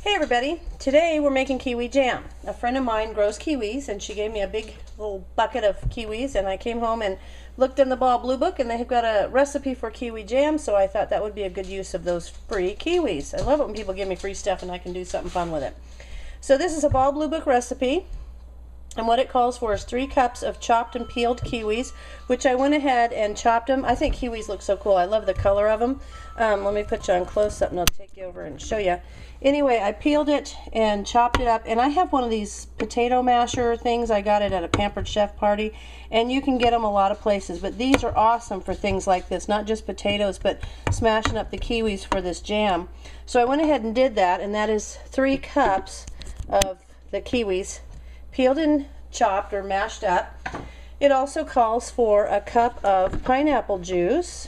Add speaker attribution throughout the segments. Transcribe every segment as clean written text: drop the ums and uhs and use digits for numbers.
Speaker 1: Hey everybody, today we're making kiwi jam. A friend of mine grows kiwis and she gave me a big little bucket of kiwis, and I came home and looked in the Ball Blue Book and they've got a recipe for kiwi jam, so I thought that would be a good use of those free kiwis. I love it when people give me free stuff and I can do something fun with it. So this is a Ball Blue Book recipe, and what it calls for is 3 cups of chopped and peeled kiwis, which I went ahead and chopped them. I think kiwis look so cool. I love the color of them. Let me put you on close up and I'll take you over and show you. Anyway, I peeled it and chopped it up, and I have one of these potato masher things. I got it at a Pampered Chef party, and you can get them a lot of places, but these are awesome for things like this, not just potatoes, but smashing up the kiwis for this jam. So I went ahead and did that, and that is 3 cups of the kiwis peeled and chopped or mashed up. It also calls for a cup of pineapple juice,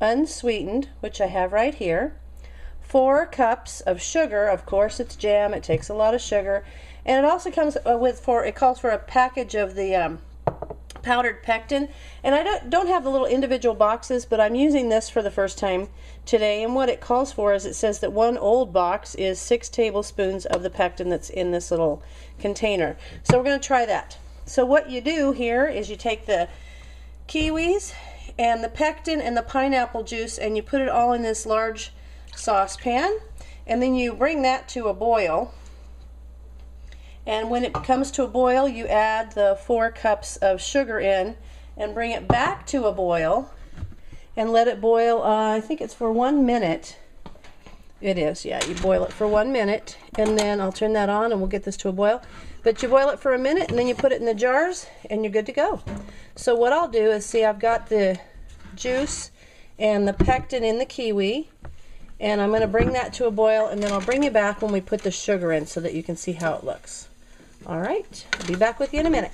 Speaker 1: unsweetened, which I have right here. 4 cups of sugar. Of course, it's jam, it takes a lot of sugar. And it also comes it calls for a package of the powdered pectin. And I don't have the little individual boxes, but I'm using this for the first time today. And what it calls for is, it says that 1 old box is 6 tablespoons of the pectin that's in this little container. So we're going to try that. So what you do here is you take the kiwis and the pectin and the pineapple juice and you put it all in this large saucepan, and then you bring that to a boil, and when it comes to a boil you add the 4 cups of sugar in and bring it back to a boil and let it boil. I think it's for 1 minute. It is, yeah, you boil it for 1 minute, and then I'll turn that on and we'll get this to a boil. But you boil it for a minute and then you put it in the jars and you're good to go. So what I'll do is, see, I've got the juice and the pectin in the kiwi, and I'm going to bring that to a boil, and then I'll bring you back when we put the sugar in so that you can see how it looks. Alright, I'll be back with you in a minute.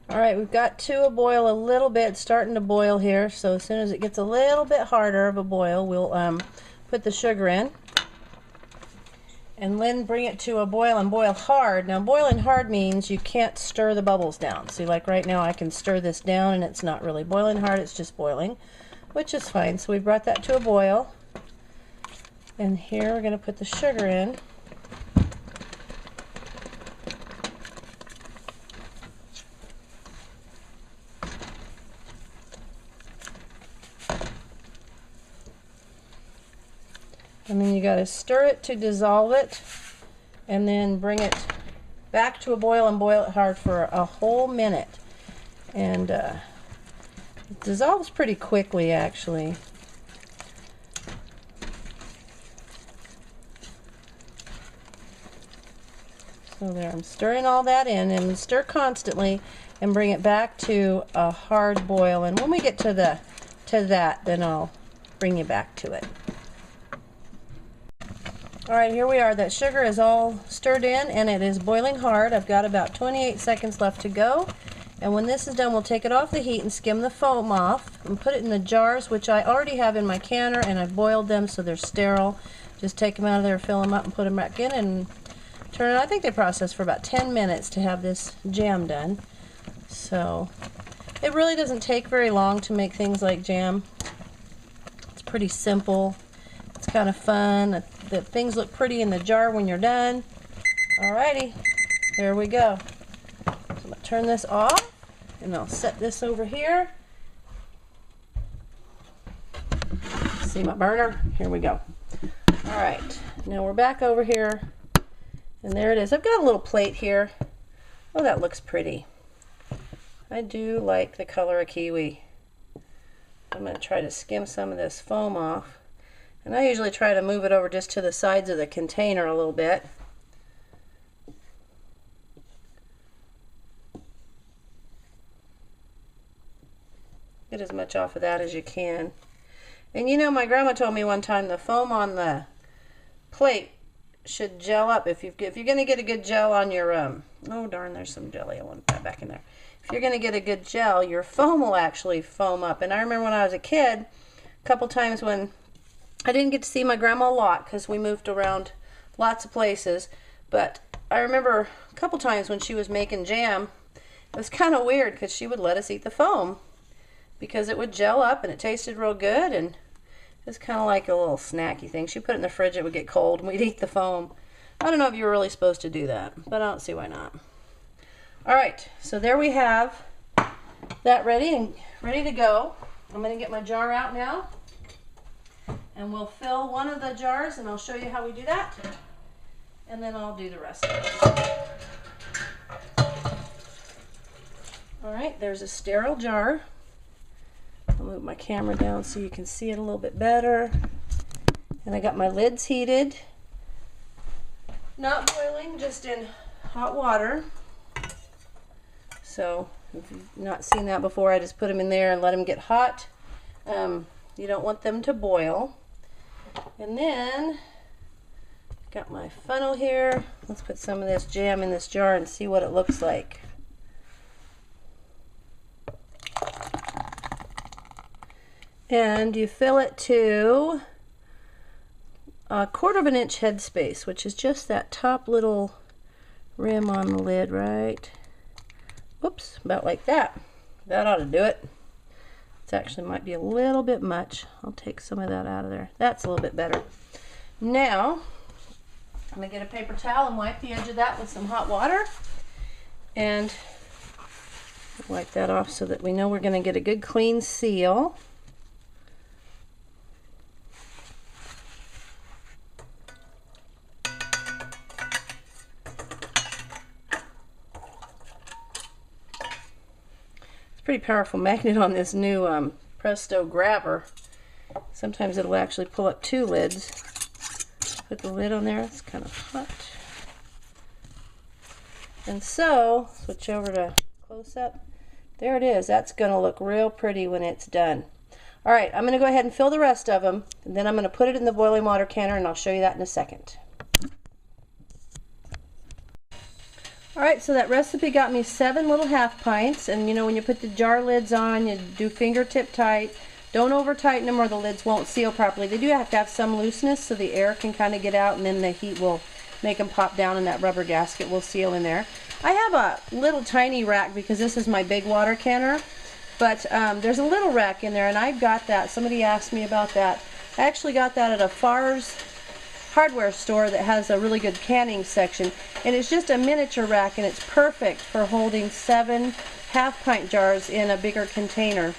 Speaker 1: Alright, we've got to a boil a little bit, starting to boil here, so as soon as it gets a little bit harder of a boil, we'll put the sugar in. And then bring it to a boil and boil hard. Now, boiling hard means you can't stir the bubbles down. See, like right now I can stir this down and it's not really boiling hard, it's just boiling, which is fine. So we brought that to a boil, and here we're going to put the sugar in. And then you got to stir it to dissolve it, and then bring it back to a boil and boil it hard for a whole minute. And it dissolves pretty quickly, actually. So there, I'm stirring all that in, and stir constantly and bring it back to a hard boil. And when we get to that, then I'll bring you back to it. Alright, here we are. That sugar is all stirred in and it is boiling hard. I've got about 28 seconds left to go. And when this is done, we'll take it off the heat and skim the foam off and put it in the jars, which I already have in my canner, and I've boiled them so they're sterile. Just take them out of there, fill them up, and put them back in and turn it. I think they process for about 10 minutes to have this jam done. So it really doesn't take very long to make things like jam. It's pretty simple. It's kind of fun. The things look pretty in the jar when you're done. Alrighty, there we go. So I'm going to turn this off, and I'll set this over here. See my burner? Here we go. Alright, now we're back over here, and there it is. I've got a little plate here. Oh, that looks pretty. I do like the color of kiwi. I'm going to try to skim some of this foam off. And I usually try to move it over just to the sides of the container a little bit. Get as much off of that as you can. And you know, my grandma told me one time the foam on the plate should gel up. If you're going to get a good gel on your, oh darn, there's some jelly. I want that back in there. If you're going to get a good gel, your foam will actually foam up. And I remember when I was a kid, a couple times when I didn't get to see my grandma a lot because we moved around lots of places, but I remember a couple times when she was making jam, it was kind of weird because she would let us eat the foam because it would gel up and it tasted real good, and It's kind of like a little snacky thing. She put it in the fridge, it would get cold, and we'd eat the foam. I don't know if you were really supposed to do that, but I don't see why not. All right, so there we have that ready to go. I'm going to get my jar out now, and we'll fill one of the jars, and I'll show you how we do that, and then I'll do the rest of it. All right, there's a sterile jar. I'll move my camera down so you can see it a little bit better. And I got my lids heated. Not boiling, just in hot water. So if you've not seen that before, I just put them in there and let them get hot. You don't want them to boil. And then got my funnel here. Let's put some of this jam in this jar and see what it looks like. And you fill it to 1/4 of an inch headspace, which is just that top little rim on the lid, right? Whoops, about like that. That ought to do it. It actually might be a little bit much. I'll take some of that out of there. That's a little bit better. Now, I'm going to get a paper towel and wipe the edge of that with some hot water. And wipe that off so that we know we're going to get a good clean seal. Pretty powerful magnet on this new Presto grabber. Sometimes it'll actually pull up 2 lids. Put the lid on there. It's kind of hot. And so, switch over to close up. There it is. That's going to look real pretty when it's done. All right, I'm going to go ahead and fill the rest of them, and then I'm going to put it in the boiling water canner, and I'll show you that in a second. All right, so that recipe got me 7 little half pints, and you know when you put the jar lids on, you do fingertip tight. Don't over tighten them or the lids won't seal properly. They do have to have some looseness so the air can kind of get out, and then the heat will make them pop down and that rubber gasket will seal in there. I have a little tiny rack because this is my big water canner, but there's a little rack in there, and I've got that. Somebody asked me about that. I actually got that at a Farr's hardware store that has a really good canning section, and it's just a miniature rack, and it's perfect for holding 7 half-pint jars in a bigger container.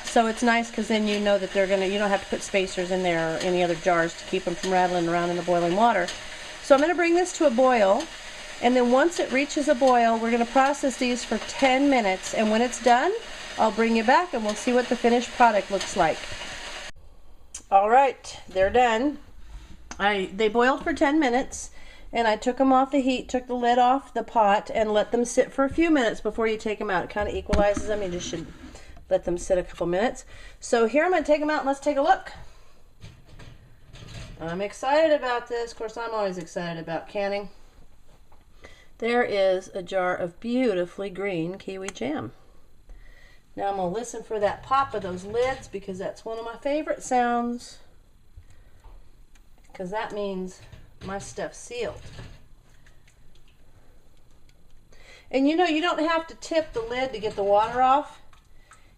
Speaker 1: So it's nice because then you know that you don't have to put spacers in there or any other jars to keep them from rattling around in the boiling water. So I'm going to bring this to a boil, and then once it reaches a boil, we're going to process these for 10 minutes, and when it's done, I'll bring you back and we'll see what the finished product looks like. All right, they're done. They boiled for 10 minutes, and I took them off the heat, took the lid off the pot, and let them sit for a few minutes before you take them out. It kind of equalizes them. You just should let them sit a couple minutes. So here I'm going to take them out and let's take a look. I'm excited about this. Of course, I'm always excited about canning. There is a jar of beautifully green kiwi jam. Now I'm going to listen for that pop of those lids because that's one of my favorite sounds. Because that means my stuff's sealed. And you know, you don't have to tip the lid to get the water off.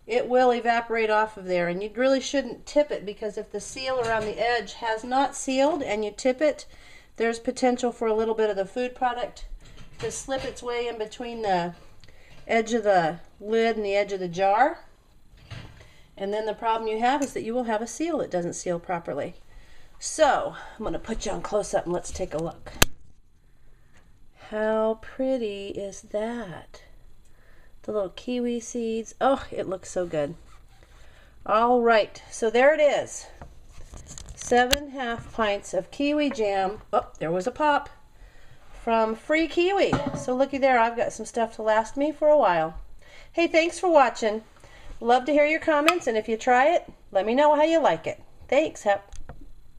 Speaker 1: It will evaporate off of there, and you really shouldn't tip it because if the seal around the edge has not sealed and you tip it, there's potential for a little bit of the food product to slip its way in between the edge of the lid and the edge of the jar. And then the problem you have is that you will have a seal that doesn't seal properly. So, I'm going to put you on close up and let's take a look. How pretty is that? The little kiwi seeds. Oh, it looks so good. All right, so there it is. 7 half pints of kiwi jam. Oh, there was a pop from Free Kiwi. So looky there, I've got some stuff to last me for a while. Hey, thanks for watching. Love to hear your comments, and if you try it, let me know how you like it. Thanks.